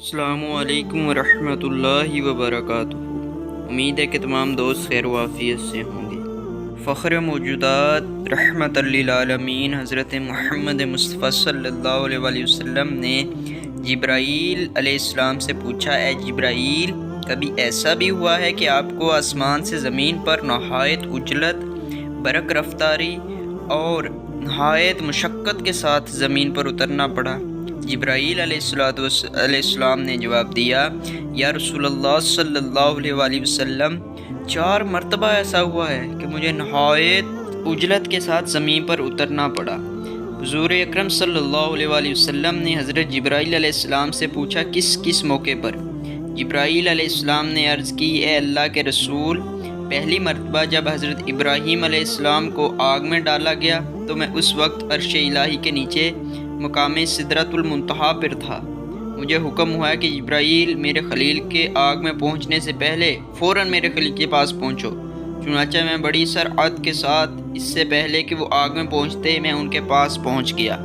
السلام علیکم ورحمۃ اللہ وبرکاتہ۔ امید ہے کہ تمام دوست خیر و عافیت سے ہوں گے۔ فخر موجودات رحمت للعالمین حضرت محمد مصطفیٰ صلی اللہ علیہ وآلہ وسلم نے جبرائیل علیہ السلام سے پوچھا، اے جبرائیل، کبھی ایسا بھی ہوا ہے کہ آپ کو آسمان سے زمین پر نہایت عجلت، برق رفتاری اور نہایت مشقت کے ساتھ زمین پر اترنا پڑا؟ جبرائیل علیہ السلام نے جواب دیا، یا رسول اللہ صلی اللہ علیہ وآلہ وسلم، 4 مرتبہ ایسا ہوا ہے کہ مجھے نہایت عجلت کے ساتھ زمین پر اترنا پڑا۔ حضور اکرم صلی اللہ علیہ وآلہ وسلم نے حضرت جبرائیل علیہ السلام سے پوچھا، کس موقع پر؟ جبرائیل علیہ السلام نے عرض کی، اے اللہ کے رسول، پہلی مرتبہ جب حضرت ابراہیم علیہ السلام کو آگ میں ڈالا گیا تو میں اس وقت عرش الہی کے نیچے مقام سدرۃ المنتہا پر تھا۔ مجھے حکم ہوا کہ جبرائیل، میرے خلیل کے آگ میں پہنچنے سے پہلے فوراً میرے خلیل کے پاس پہنچو۔ چنانچہ میں بڑی سرعت کے ساتھ، اس سے پہلے کہ وہ آگ میں پہنچتے، میں ان کے پاس پہنچ گیا۔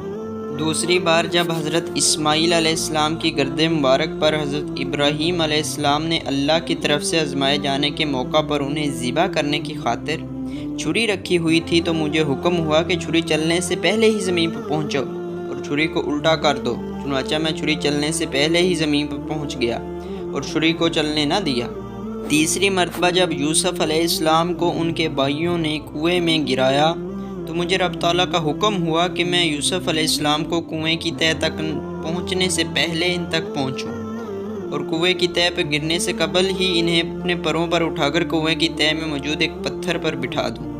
دوسری بار جب حضرت اسماعیل علیہ السلام کی گرد مبارک پر حضرت ابراہیم علیہ السلام نے اللہ کی طرف سے آزمائے جانے کے موقع پر انہیں ذبح کرنے کی خاطر چھری رکھی ہوئی تھی، تو مجھے حکم ہوا کہ چھری چلنے سے پہلے ہی زمین پر پہنچو اور چھری کو الٹا کر دو۔ چنانچہ میں چھری چلنے سے پہلے ہی زمین پر پہنچ گیا اور چھری کو چلنے نہ دیا۔ تیسری مرتبہ جب یوسف علیہ السلام کو ان کے بھائیوں نے کنویں میں گرایا تو مجھے رب تعالیٰ کا حکم ہوا کہ میں یوسف علیہ السلام کو کنویں کی تہہ تک پہنچنے سے پہلے ان تک پہنچوں اور کنویں کی تہہ پر گرنے سے قبل ہی انہیں اپنے پروں پر اٹھا کر کنویں کی تہہ میں موجود ایک پتھر پر بٹھا دوں۔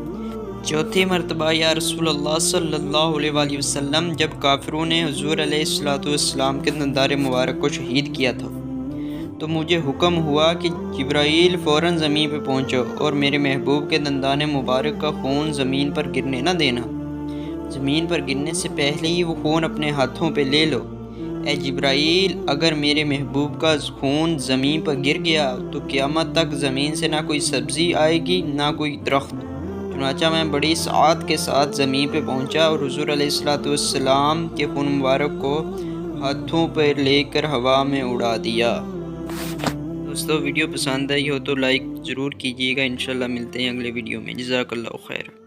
چوتھی مرتبہ یا رسول اللہ صلی اللہ علیہ وآلہ وسلم، جب کافروں نے حضور علیہ السلام کے دندار مبارک کو شہید کیا تھا تو مجھے حکم ہوا کہ جبرائیل فوراً زمین پہ پہنچو اور میرے محبوب کے دندان مبارک کا خون زمین پر گرنے نہ دینا۔ زمین پر گرنے سے پہلے ہی وہ خون اپنے ہاتھوں پہ لے لو۔ اے جبرائیل، اگر میرے محبوب کا خون زمین پر گر گیا تو قیامت تک زمین سے نہ کوئی سبزی آئے گی نہ کوئی درخت۔ چنانچہ میں بڑی سعادت کے ساتھ زمین پہ پہنچا اور حضور علیہ السلام کے خون مبارک کو ہاتھوں پر لے کر ہوا میں اڑا دیا۔ دوستو، ویڈیو پسند آئی ہو تو لائک ضرور کیجیے گا۔ انشاءاللہ ملتے ہیں اگلے ویڈیو میں۔ جزاک اللہ خیر۔